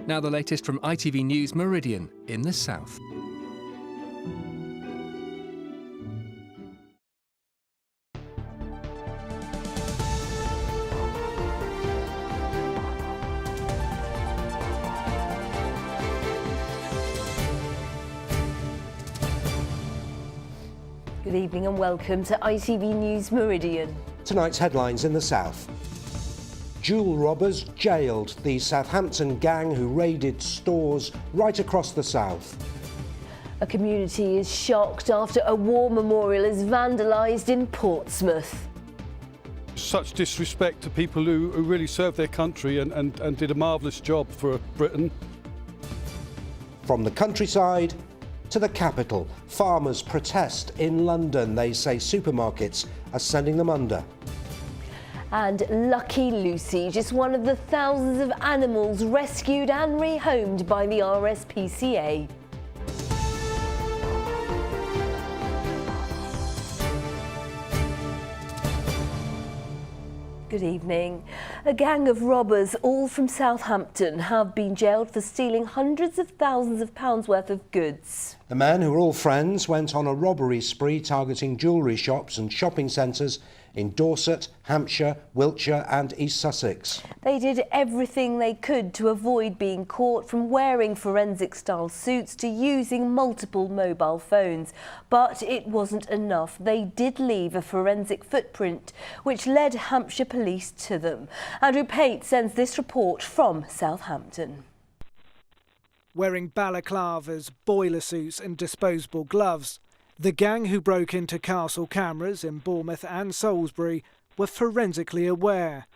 Now the latest from ITV News Meridian in the south. Good evening and welcome to ITV News Meridian. Tonight's headlines in the south. Jewel robbers jailed, the Southampton gang who raided stores right across the south. A community is shocked after a war memorial is vandalised in Portsmouth. Such disrespect to people who really served their country and did a marvellous job for Britain. From the countryside to the capital, farmers protest in London. They say supermarkets are sending them under. And Lucky Lucy, just one of the thousands of animals rescued and rehomed by the RSPCA. Good evening. A gang of robbers, all from Southampton, have been jailed for stealing hundreds of thousands of pounds worth of goods. The men, who were all friends, went on a robbery spree targeting jewellery shops and shopping centres in Dorset, Hampshire, Wiltshire and East Sussex. They did everything they could to avoid being caught, from wearing forensic-style suits to using multiple mobile phones. But it wasn't enough. They did leave a forensic footprint, which led Hampshire police to them. Andrew Pate sends this report from Southampton. Wearing balaclavas, boiler suits and disposable gloves, the gang who broke into castle cameras in Bournemouth and Salisbury were forensically aware,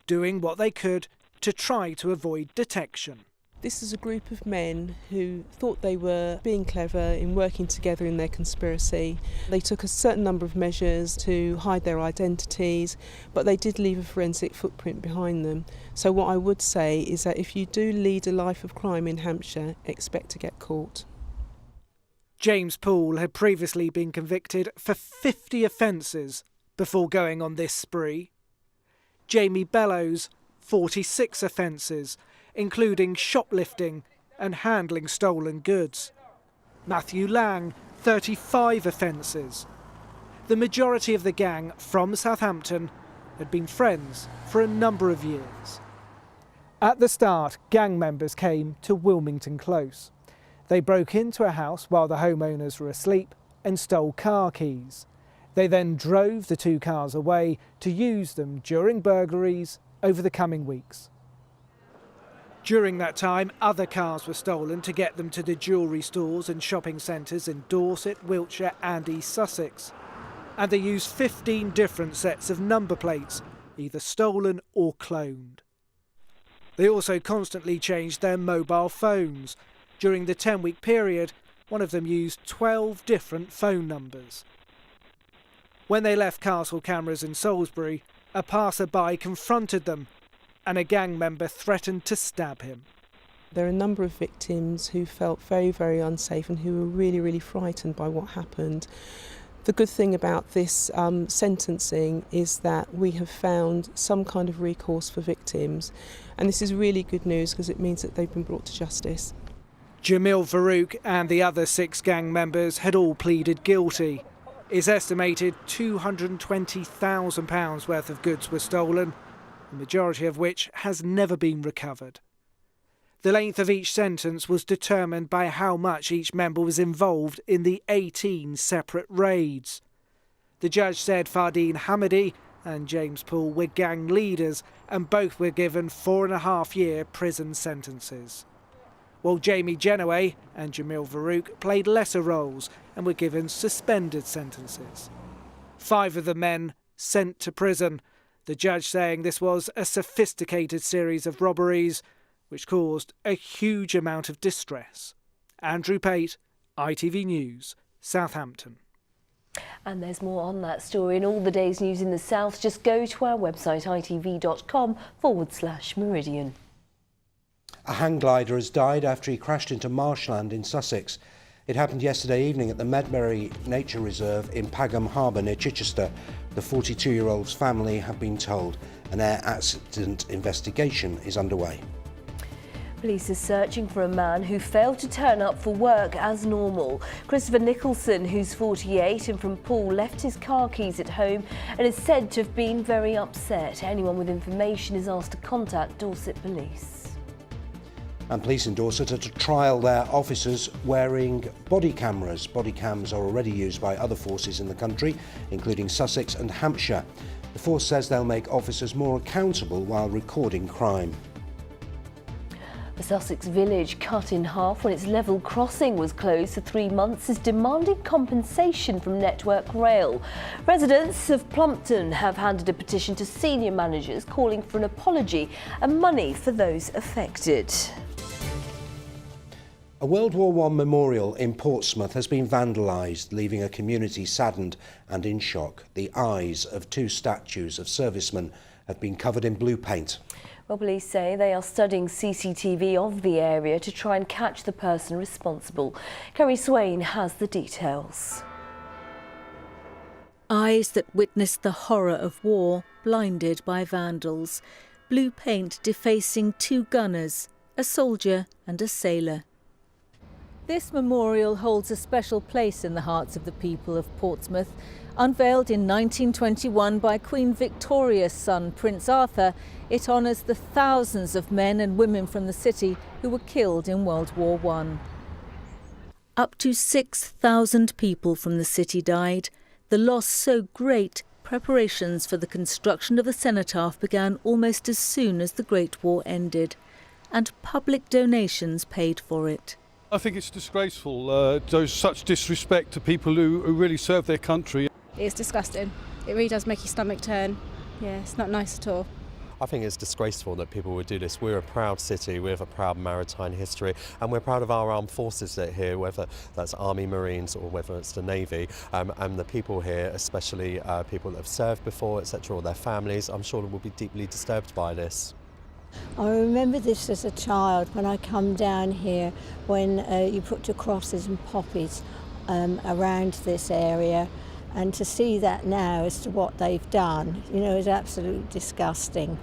doing what they could to try to avoid detection. This is a group of men who thought they were being clever in working together in their conspiracy. They took a certain number of measures to hide their identities, but they did leave a forensic footprint behind them. So what I would say is that if you do lead a life of crime in Hampshire, expect to get caught. James Poole had previously been convicted for 50 offences before going on this spree. Jamie Bellows, 46 offences, including shoplifting and handling stolen goods. Matthew Lang, 35 offences. The majority of the gang from Southampton had been friends for a number of years. At the start, gang members came to Wilmington Close. They broke into a house while the homeowners were asleep and stole car keys. They then drove the two cars away to use them during burglaries over the coming weeks. During that time, other cars were stolen to get them to the jewellery stores and shopping centres in Dorset, Wiltshire and East Sussex. And they used 15 different sets of number plates, either stolen or cloned. They also constantly changed their mobile phones. During the 10-week period, one of them used 12 different phone numbers. When they left castle cameras in Salisbury, a passer-by confronted them and a gang member threatened to stab him. There are a number of victims who felt very, very unsafe and who were really, really frightened by what happened. The good thing about this sentencing is that we have found some kind of recourse for victims, and this is really good news because it means that they've been brought to justice. Jamil Farouk and the other 6 gang members had all pleaded guilty. It's estimated £220,000 worth of goods were stolen, the majority of which has never been recovered. The length of each sentence was determined by how much each member was involved in the 18 separate raids. The judge said Fardeen Hamidi and James Poole were gang leaders and both were given 4.5-year prison sentences, while Jamie Genoway and Jamil Farouk played lesser roles and were given suspended sentences. 5 of the men sent to prison, the judge saying this was a sophisticated series of robberies which caused a huge amount of distress. Andrew Pate, ITV News, Southampton. And there's more on that story and all the day's news in the south. Just go to our website itv.com/Meridian. A hang glider has died after he crashed into marshland in Sussex. It happened yesterday evening at the Medmerry Nature Reserve in Pagham Harbour near Chichester. The 42-year-old's family have been told an air accident investigation is underway. Police are searching for a man who failed to turn up for work as normal. Christopher Nicholson, who's 48 and from Poole, left his car keys at home and is said to have been very upset. Anyone with information is asked to contact Dorset Police. And police in Dorset are to trial their officers wearing body cameras. Body cams are already used by other forces in the country, including Sussex and Hampshire. The force says they'll make officers more accountable while recording crime. A Sussex village cut in half when its level crossing was closed for 3 months is demanding compensation from Network Rail. Residents of Plumpton have handed a petition to senior managers calling for an apology and money for those affected. A World War I memorial in Portsmouth has been vandalised, leaving a community saddened and in shock. The eyes of 2 statues of servicemen have been covered in blue paint. Well, police say they are studying CCTV of the area to try and catch the person responsible. Kerry Swain has the details. Eyes that witnessed the horror of war, blinded by vandals. Blue paint defacing 2 gunners, a soldier and a sailor. This memorial holds a special place in the hearts of the people of Portsmouth. Unveiled in 1921 by Queen Victoria's son, Prince Arthur, it honours the thousands of men and women from the city who were killed in World War I. Up to 6,000 people from the city died. The loss so great, preparations for the construction of the cenotaph began almost as soon as the Great War ended, and public donations paid for it. I think it's disgraceful. There's such disrespect to people who really serve their country. It's disgusting. It really does make your stomach turn. Yeah, it's not nice at all. I think it's disgraceful that people would do this. We're a proud city, we have a proud maritime history, and we're proud of our armed forces that are here, whether that's Army, Marines or whether it's the Navy, and the people here, especially people that have served before, etc., or their families, I'm sure will be deeply disturbed by this. I remember this as a child when I come down here, when you put your crosses and poppies around this area, and to see that now as to what they've done, you know, is absolutely disgusting.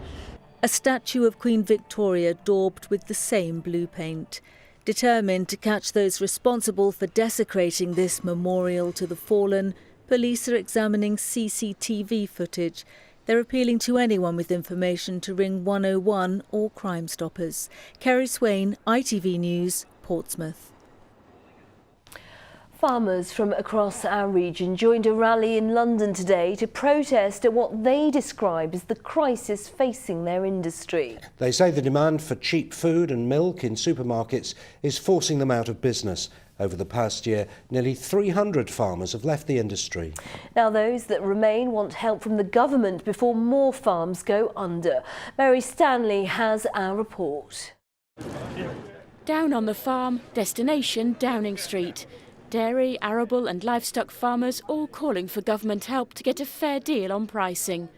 A statue of Queen Victoria daubed with the same blue paint. Determined to catch those responsible for desecrating this memorial to the fallen, police are examining CCTV footage. They're appealing to anyone with information to ring 101 or Crime Stoppers. Kerry Swain, ITV News, Portsmouth. Farmers from across our region joined a rally in London today to protest at what they describe as the crisis facing their industry. They say the demand for cheap food and milk in supermarkets is forcing them out of business. Over the past year, nearly 300 farmers have left the industry. Now those that remain want help from the government before more farms go under. Mary Stanley has our report. Down on the farm, destination Downing Street. Dairy, arable and livestock farmers all calling for government help to get a fair deal on pricing.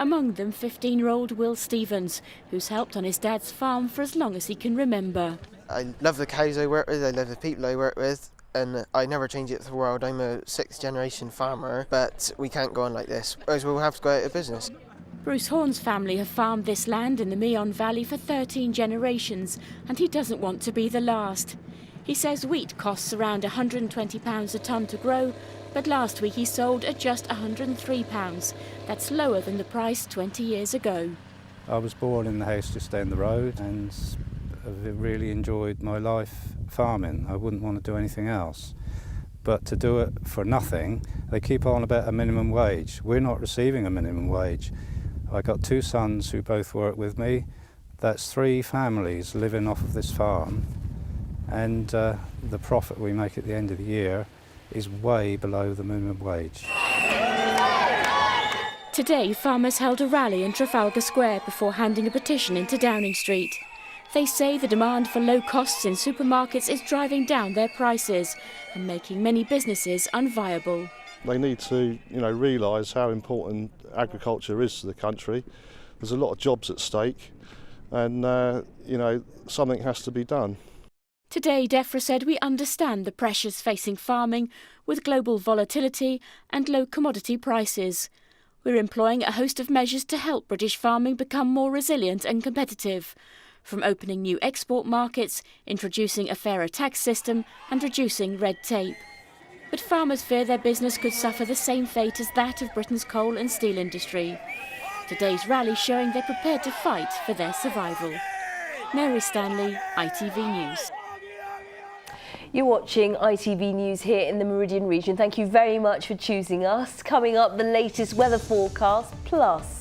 Among them 15-year-old Will Stevens, who's helped on his dad's farm for as long as he can remember. I love the cows I work with, I love the people I work with, and I never change it for the world. I'm a 6th generation farmer, but we can't go on like this, otherwise we'll have to go out of business. Bruce Horn's family have farmed this land in the Meon Valley for 13 generations, and he doesn't want to be the last. He says wheat costs around £120 a tonne to grow, but last week he sold at just £103. That's lower than the price 20 years ago. I was born in the house just down the road and I've really enjoyed my life farming. I wouldn't want to do anything else. But to do it for nothing, they keep on about a minimum wage. We're not receiving a minimum wage. I got 2 sons who both work with me. That's 3 families living off of this farm. And the profit we make at the end of the year is way below the minimum wage. Today, farmers held a rally in Trafalgar Square before handing a petition into Downing Street. They say the demand for low costs in supermarkets is driving down their prices and making many businesses unviable. They need to, realise how important agriculture is to the country. There's a lot of jobs at stake, and something has to be done. Today, DEFRA said we understand the pressures facing farming with global volatility and low commodity prices. We're employing a host of measures to help British farming become more resilient and competitive. from opening new export markets, introducing a fairer tax system and reducing red tape. But farmers fear their business could suffer the same fate as that of Britain's coal and steel industry. Today's rally showing they're prepared to fight for their survival. Mary Stanley, ITV News. You're watching ITV News here in the Meridian region. Thank you very much for choosing us. Coming up, the latest weather forecast, plus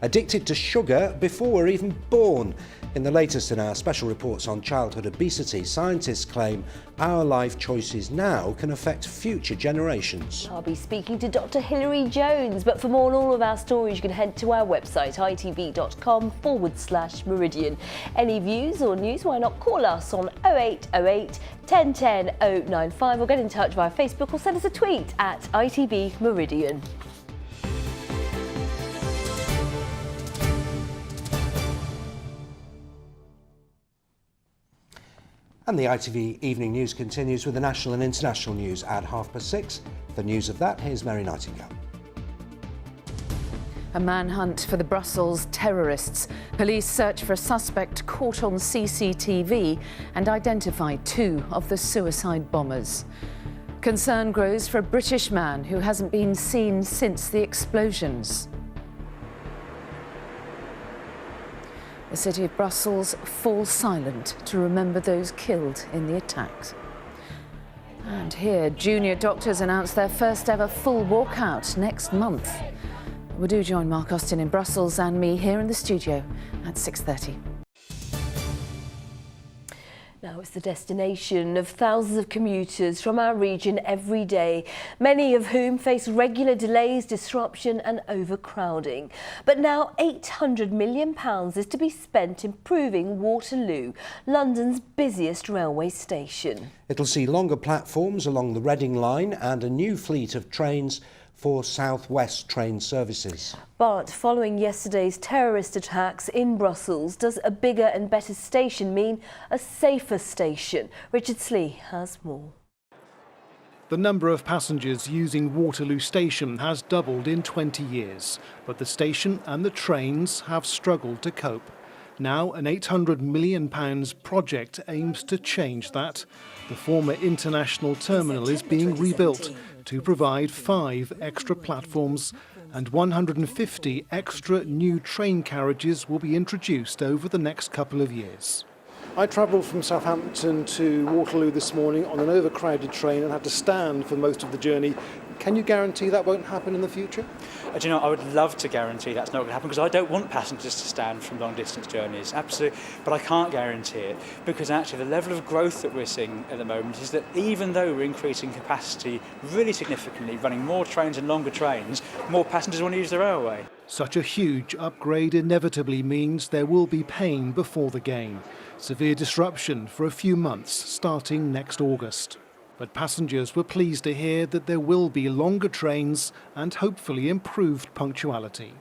addicted to sugar before we're even born. In the latest in our special reports on childhood obesity, scientists claim our life choices now can affect future generations. I'll be speaking to Dr. Hilary Jones, but for more on all of our stories, you can head to our website, itv.com/Meridian. Any views or news, why not call us on 0808 1010 095 or get in touch via Facebook or send us a tweet at ITV Meridian. And the ITV Evening News continues with the national and international news at 6:30. The news of that, here's Mary Nightingale. A manhunt for the Brussels terrorists. Police search for a suspect caught on CCTV and identify 2 of the suicide bombers. Concern grows for a British man who hasn't been seen since the explosions. The city of Brussels falls silent to remember those killed in the attacks. And here, junior doctors announce their first ever full walkout next month. We do join Mark Austin in Brussels and me here in the studio at 6:30. Now it's the destination of thousands of commuters from our region every day, many of whom face regular delays, disruption and overcrowding. But now £800 million is to be spent improving Waterloo, London's busiest railway station. It'll see longer platforms along the Reading line and a new fleet of trains for South West train services. But following yesterday's terrorist attacks in Brussels, does a bigger and better station mean a safer station? Richard Slee has more. The number of passengers using Waterloo Station has doubled in 20 years, but the station and the trains have struggled to cope. Now an £800 million project aims to change that. The former international terminal is being rebuilt to provide 5 extra platforms, and 150 extra new train carriages will be introduced over the next couple of years. I travelled from Southampton to Waterloo this morning on an overcrowded train and had to stand for most of the journey. Can you guarantee that won't happen in the future? Do you know, I would love to guarantee that's not going to happen, because I don't want passengers to stand from long distance journeys, absolutely, but I can't guarantee it, because actually the level of growth that we're seeing at the moment is that even though we're increasing capacity really significantly, running more trains and longer trains, more passengers want to use the railway. Such a huge upgrade inevitably means there will be pain before the gain. Severe disruption for a few months starting next August. But passengers were pleased to hear that there will be longer trains and hopefully improved punctuality.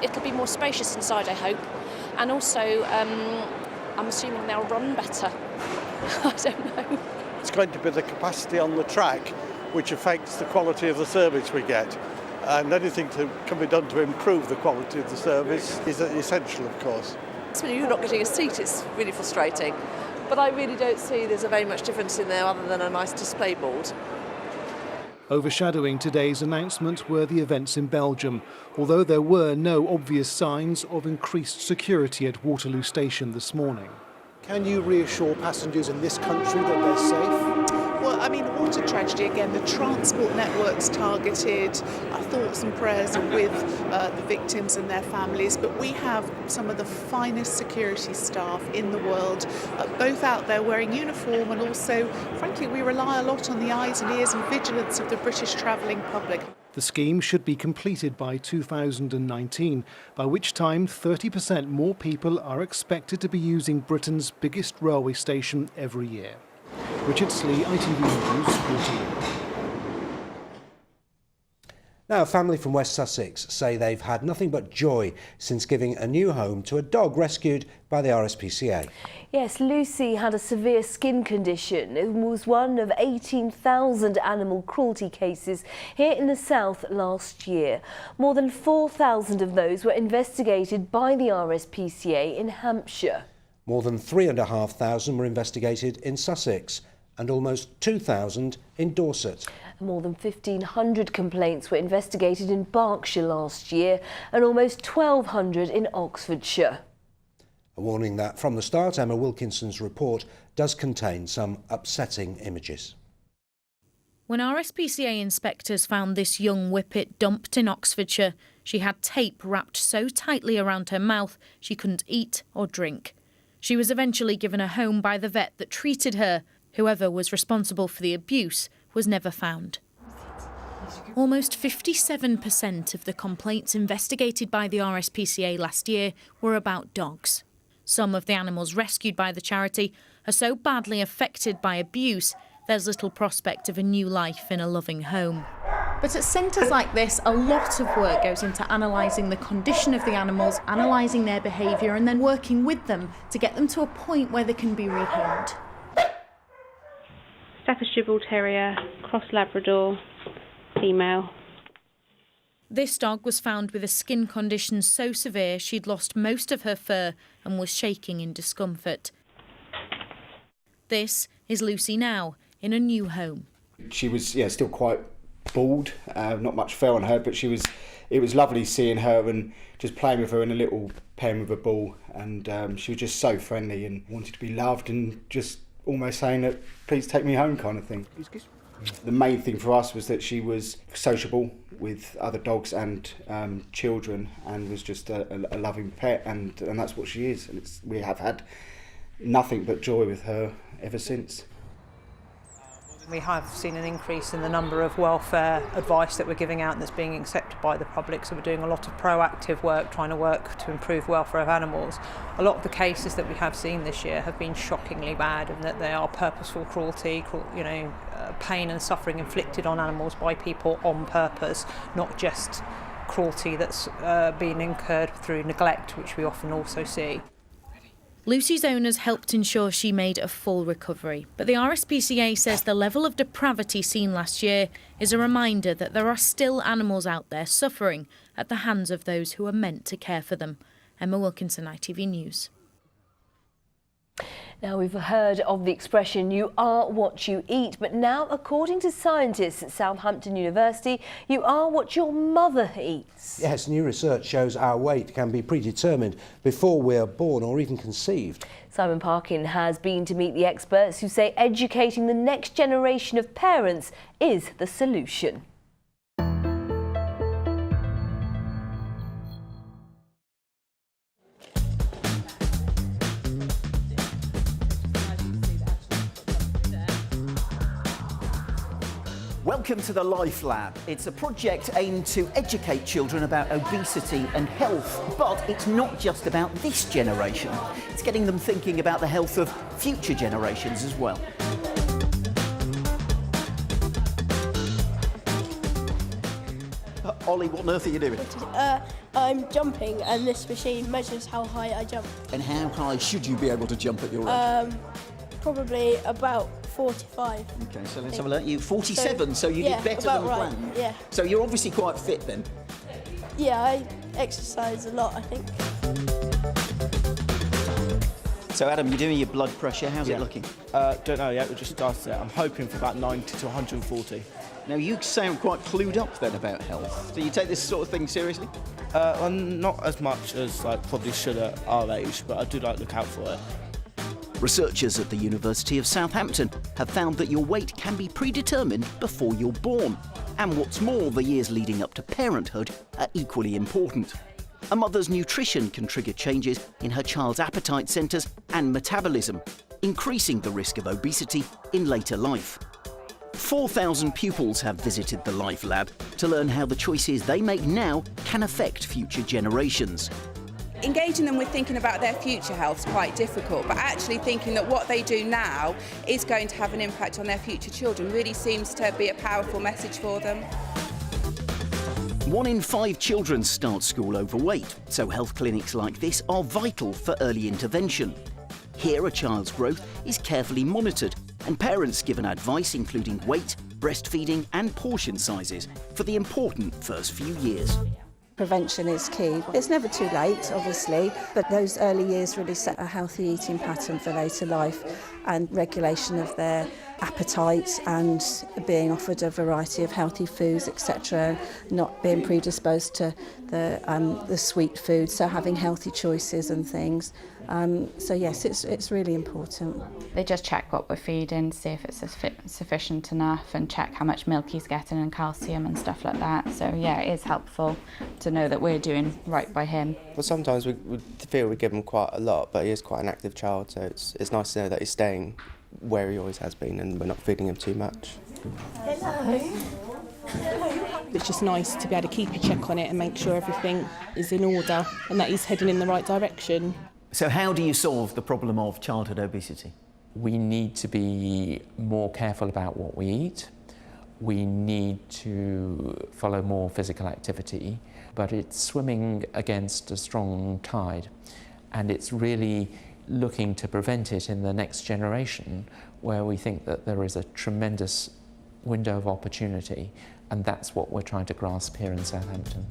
It'll be more spacious inside, I hope, and also I'm assuming they'll run better. I don't know. It's going to be the capacity on the track which affects the quality of the service we get, and anything can be done to improve the quality of the service is essential, of course. When you're not getting a seat, it's really frustrating. But I really don't see there's a very much difference in there other than a nice display board. Overshadowing today's announcement were the events in Belgium, although there were no obvious signs of increased security at Waterloo Station this morning. Can you reassure passengers in this country that they're safe? Well, I mean, the water tragedy, again, the transport networks targeted. Our thoughts and prayers are with the victims and their families, but we have some of the finest security staff in the world, both out there wearing uniform, and also, frankly, we rely a lot on the eyes and ears and vigilance of the British travelling public. The scheme should be completed by 2019, by which time 30% more people are expected to be using Britain's biggest railway station every year. Richard Slee, ITV News, Waterloo. Now, a family from West Sussex say they've had nothing but joy since giving a new home to a dog rescued by the RSPCA. Yes, Lucy had a severe skin condition. It was one of 18,000 animal cruelty cases here in the south last year. More than 4,000 of those were investigated by the RSPCA in Hampshire. More than 3,500 were investigated in Sussex and almost 2,000 in Dorset. More than 1,500 complaints were investigated in Berkshire last year and almost 1,200 in Oxfordshire. A warning that from the start, Emma Wilkinson's report does contain some upsetting images. When RSPCA inspectors found this young whippet dumped in Oxfordshire, she had tape wrapped so tightly around her mouth she couldn't eat or drink. She was eventually given a home by the vet that treated her. Whoever was responsible for the abuse was never found. Almost 57% of the complaints investigated by the RSPCA last year were about dogs. Some of the animals rescued by the charity are so badly affected by abuse, there's little prospect of a new life in a loving home. But at centres like this, a lot of work goes into analysing the condition of the animals, analysing their behaviour and then working with them to get them to a point where they can be rehomed. Staffordshire Bull Terrier, Cross Labrador, female. This dog was found with a skin condition so severe she'd lost most of her fur and was shaking in discomfort. This is Lucy now, in a new home. She was still quite bald, not much fur on her, but it was lovely seeing her and just playing with her in a little pen with a ball, and she was just so friendly and wanted to be loved and just almost saying that please take me home kind of thing. The main thing for us was that she was sociable with other dogs and children and was just a loving pet, and that's what she is, and we have had nothing but joy with her ever since. We have seen an increase in the number of welfare advice that we're giving out and that's being accepted by the public, so we're doing a lot of proactive work, trying to work to improve welfare of animals. A lot of the cases that we have seen this year have been shockingly bad, and that they are purposeful cruelty, pain and suffering inflicted on animals by people on purpose, not just cruelty that's been incurred through neglect, which we often also see. Lucy's owners helped ensure she made a full recovery, but the RSPCA says the level of depravity seen last year is a reminder that there are still animals out there suffering at the hands of those who are meant to care for them. Emma Wilkinson, ITV News. Now, we've heard of the expression, you are what you eat, but now, according to scientists at Southampton University, you are what your mother eats. Yes, new research shows our weight can be predetermined before we're born or even conceived. Simon Parkin has been to meet the experts who say educating the next generation of parents is the solution. Welcome to the Life Lab. It's a project aimed to educate children about obesity and health, but it's not just about this generation. It's getting them thinking about the health of future generations as well. Ollie, what on earth are you doing? I'm jumping, and this machine measures how high I jump. And how high should you be able to jump at your age? Probably about 45. Okay, so let's have a look. You 47, so you did better than planned. Yeah. So you're obviously quite fit then. Yeah, I exercise a lot, I think. So Adam, you're doing your blood pressure. How's it looking? Don't know yet. We just started it. I'm hoping for about 90 to 140. Now you sound quite clued up then about health. Do you take this sort of thing seriously? Well, not as much as probably should at our age, but I do look out for it. Researchers at the University of Southampton have found that your weight can be predetermined before you're born. And what's more, the years leading up to parenthood are equally important. A mother's nutrition can trigger changes in her child's appetite centres and metabolism, increasing the risk of obesity in later life. 4,000 pupils have visited the Life Lab to learn how the choices they make now can affect future generations. Engaging them with thinking about their future health is quite difficult, but actually thinking that what they do now is going to have an impact on their future children really seems to be a powerful message for them. 1 in 5 children start school overweight, so health clinics like this are vital for early intervention. Here, a child's growth is carefully monitored and parents given advice including weight, breastfeeding and portion sizes for the important first few years. Prevention is key. It's never too late, obviously, but those early years really set a healthy eating pattern for later life and regulation of their appetite and being offered a variety of healthy foods, etc., not being predisposed to the sweet food, so having healthy choices and things. So yes, it's really important. They just check what we're feeding, see if it's sufficient enough, and check how much milk he's getting and calcium and stuff like that. So yeah, it is helpful to know that we're doing right by him. Well, sometimes we feel we give him quite a lot, but he is quite an active child, so it's nice to know that he's staying where he always has been and we're not feeding him too much. It's just nice to be able to keep a check on it and make sure everything is in order and that he's heading in the right direction. So how do you solve the problem of childhood obesity? We need to be more careful about what we eat. We need to follow more physical activity, but it's swimming against a strong tide, and it's really looking to prevent it in the next generation, where we think that there is a tremendous window of opportunity, and that's what we're trying to grasp here in Southampton.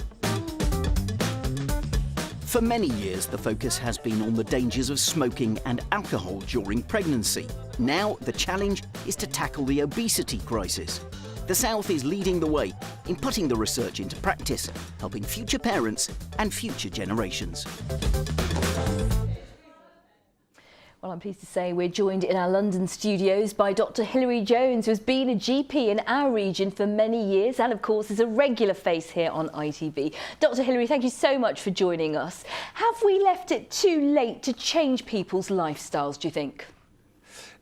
For many years, the focus has been on the dangers of smoking and alcohol during pregnancy. Now, the challenge is to tackle the obesity crisis. The South is leading the way in putting the research into practice, helping future parents and future generations. Well, I'm pleased to say we're joined in our London studios by Dr. Hilary Jones, who has been a GP in our region for many years and, of course, is a regular face here on ITV. Dr. Hilary, thank you so much for joining us. Have we left it too late to change people's lifestyles, do you think?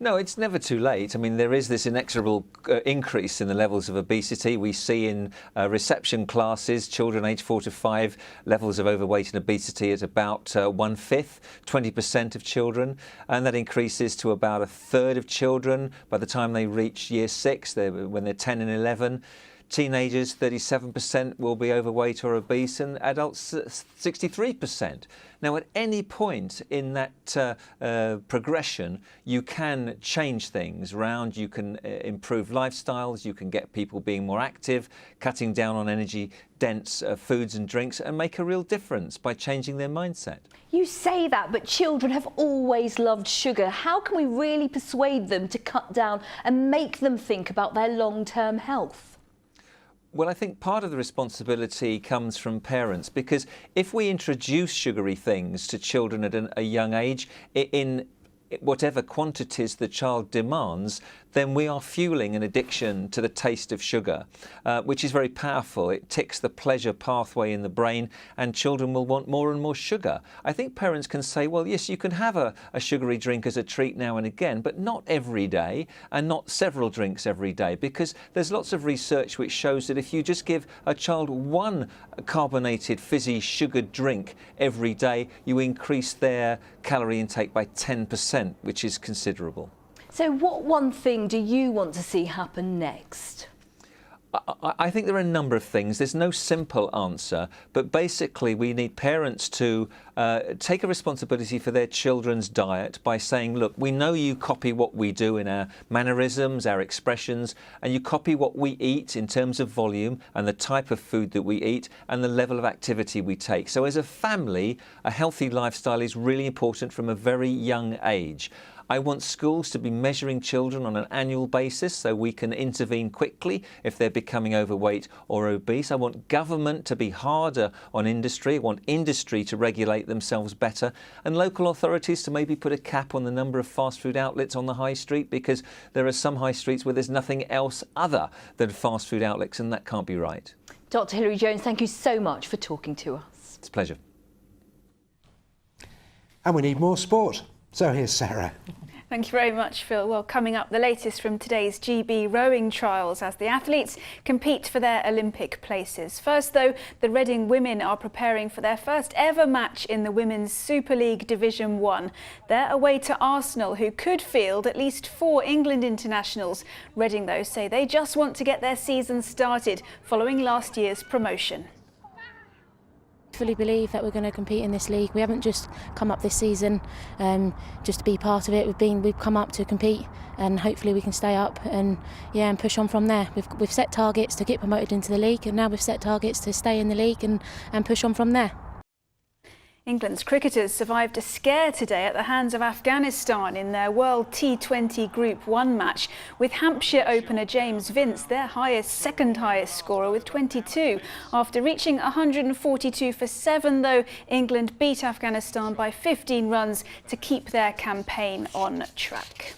No, it's never too late. I mean, there is this inexorable increase in the levels of obesity. We see in reception classes, children aged 4 to 5, levels of overweight and obesity at about 1/5, 20% of children. And that increases to about 1/3 of children by the time they reach year 6, when they're 10 and 11. Teenagers, 37% will be overweight or obese, and adults, 63%. Now, at any point in that progression, you can change things around. You can improve lifestyles, you can get people being more active, cutting down on energy-dense foods and drinks, and make a real difference by changing their mindset. You say that, but children have always loved sugar. How can we really persuade them to cut down and make them think about their long-term health? Well, I think part of the responsibility comes from parents, because if we introduce sugary things to children at a young age, in whatever quantities the child demands, then we are fueling an addiction to the taste of sugar, which is very powerful. It ticks the pleasure pathway in the brain, and children will want more and more sugar. I think parents can say, well, yes, you can have a sugary drink as a treat now and again, but not every day, and not several drinks every day, because there's lots of research which shows that if you just give a child one carbonated, fizzy, sugared drink every day, you increase their calorie intake by 10%, which is considerable. So what one thing do you want to see happen next? I think there are a number of things. There's no simple answer, but basically we need parents to take a responsibility for their children's diet by saying, look, we know you copy what we do in our mannerisms, our expressions, and you copy what we eat in terms of volume and the type of food that we eat and the level of activity we take. So as a family, a healthy lifestyle is really important from a very young age. I want schools to be measuring children on an annual basis so we can intervene quickly if they're becoming overweight or obese. I want government to be harder on industry. I want industry to regulate themselves better, and local authorities to maybe put a cap on the number of fast food outlets on the high street, because there are some high streets where there's nothing else other than fast food outlets, and that can't be right. Dr. Hilary Jones, thank you so much for talking to us. It's a pleasure. And we need more sport. So here's Sarah. Thank you very much, Phil. Well, coming up, the latest from today's GB rowing trials as the athletes compete for their Olympic places. First, though, the Reading women are preparing for their first ever match in the Women's Super League Division 1. They're away to Arsenal, who could field at least 4 England internationals. Reading, though, say they just want to get their season started following last year's promotion. fully believe that we're going to compete in this league. We haven't just come up this season just to be part of it. We've come up to compete, and hopefully we can stay up and push on from there. We've set targets to get promoted into the league, and now we've set targets to stay in the league and push on from there. England's cricketers survived a scare today at the hands of Afghanistan in their World T20 Group 1 match, with Hampshire opener James Vince their second highest scorer with 22. After reaching 142 for 7, though, England beat Afghanistan by 15 runs to keep their campaign on track.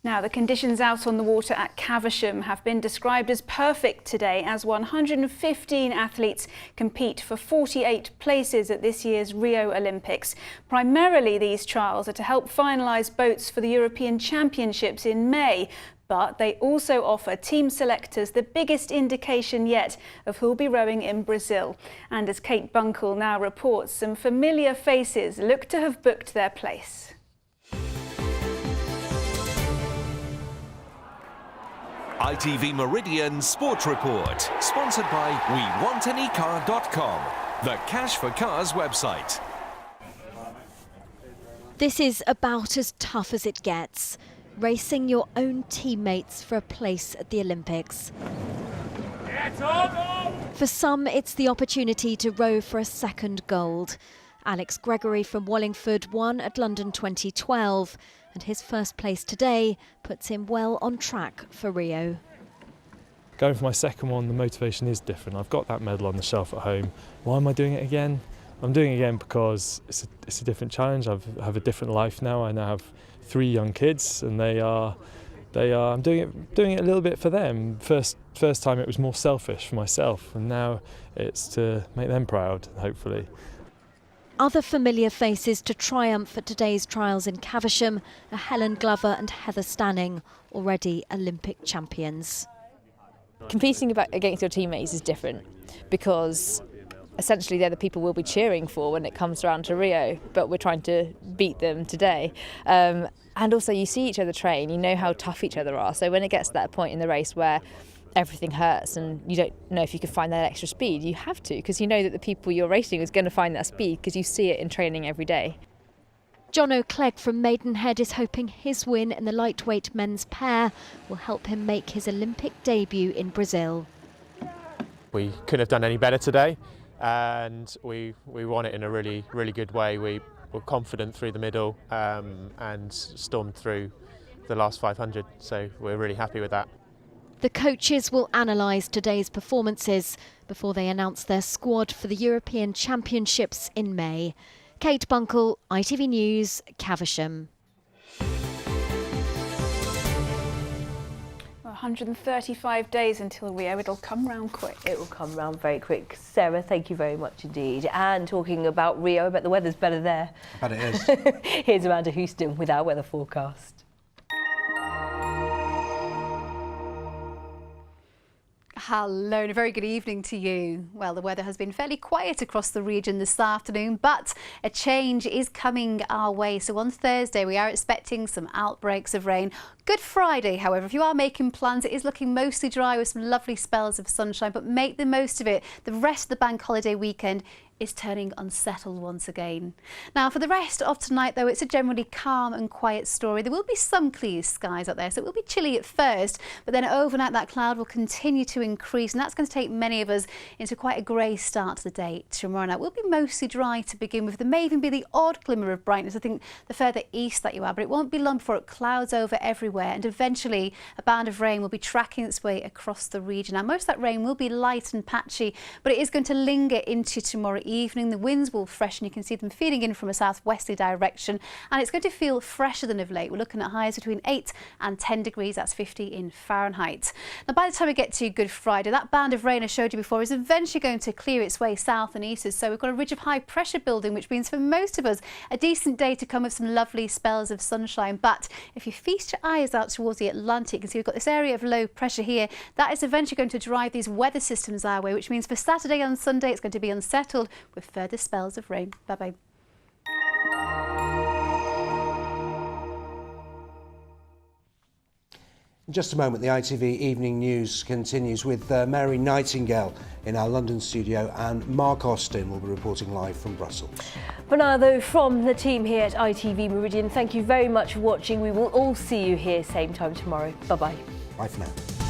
Now, the conditions out on the water at Caversham have been described as perfect today as 115 athletes compete for 48 places at this year's Rio Olympics. Primarily, these trials are to help finalise boats for the European Championships in May, but they also offer team selectors the biggest indication yet of who'll be rowing in Brazil. And as Kate Bunkle now reports, some familiar faces look to have booked their place. ITV Meridian Sport Report, sponsored by WeWantAnyCar.com, the Cash for Cars website. This is about as tough as it gets, racing your own teammates for a place at the Olympics. For some, it's the opportunity to row for a second gold. Alex Gregory from Wallingford won at London 2012. And his first place today puts him well on track for Rio. Going for my second one, the motivation is different. I've got that medal on the shelf at home. Why am I doing it again? I'm doing it again because it's a different challenge. I have a different life now. I now have 3 young kids, and I'm doing it a little bit for them. First time it was more selfish for myself, and now it's to make them proud, hopefully. Other familiar faces to triumph at today's trials in Caversham are Helen Glover and Heather Stanning, already Olympic champions. Competing against your teammates is different because essentially they're the people we'll be cheering for when it comes around to Rio, but we're trying to beat them today. And also you see each other train, you know how tough each other are, so when it gets to that point in the race where everything hurts and you don't know if you can find that extra speed, you have to, because you know that the people you're racing is going to find that speed because you see it in training every day. John O'Clegg from Maidenhead is hoping his win in the lightweight men's pair will help him make his Olympic debut in Brazil. We couldn't have done any better today, and we won it in a really, really good way. We were confident through the middle and stormed through the last 500, so we're really happy with that. The coaches will analyse today's performances before they announce their squad for the European Championships in May. Kate Bunkle, ITV News, Caversham. 135 days until Rio. It'll come round quick. It will come round very quick. Sarah, thank you very much indeed. And talking about Rio, I bet the weather's better there. I bet it is. Here's Amanda Houston with our weather forecast. Hello and a very good evening to you. Well, the weather has been fairly quiet across the region this afternoon, but a change is coming our way. So on Thursday, we are expecting some outbreaks of rain. Good Friday, however, if you are making plans, it is looking mostly dry with some lovely spells of sunshine, but make the most of it. The rest of the bank holiday weekend is turning unsettled once again. Now, for the rest of tonight, though, it's a generally calm and quiet story. There will be some clear skies out there, so it will be chilly at first, but then overnight that cloud will continue to increase, and that's going to take many of us into quite a grey start to the day tomorrow night. We'll be mostly dry to begin with. There may even be the odd glimmer of brightness, I think, the further east that you are, but it won't be long before it clouds over everywhere, and eventually a band of rain will be tracking its way across the region. Now, most of that rain will be light and patchy, but it is going to linger into tomorrow evening. The winds will freshen. You can see them feeding in from a southwesterly direction, and it's going to feel fresher than of late. We're looking at highs between 8 and 10 degrees. That's 50 in Fahrenheit. Now, by the time we get to Good Friday, that band of rain I showed you before is eventually going to clear its way south and eastwards. So we've got a ridge of high pressure building, which means for most of us a decent day to come with some lovely spells of sunshine. But if you feast your eyes out towards the Atlantic, you can see we've got this area of low pressure here. That is eventually going to drive these weather systems our way, which means for Saturday and Sunday it's going to be unsettled with further spells of rain. Bye-bye. In just a moment, the ITV Evening News continues with Mary Nightingale in our London studio, and Mark Austin will be reporting live from Brussels. For now, though, from the team here at ITV Meridian, thank you very much for watching. We will all see you here same time tomorrow. Bye-bye. Bye for now.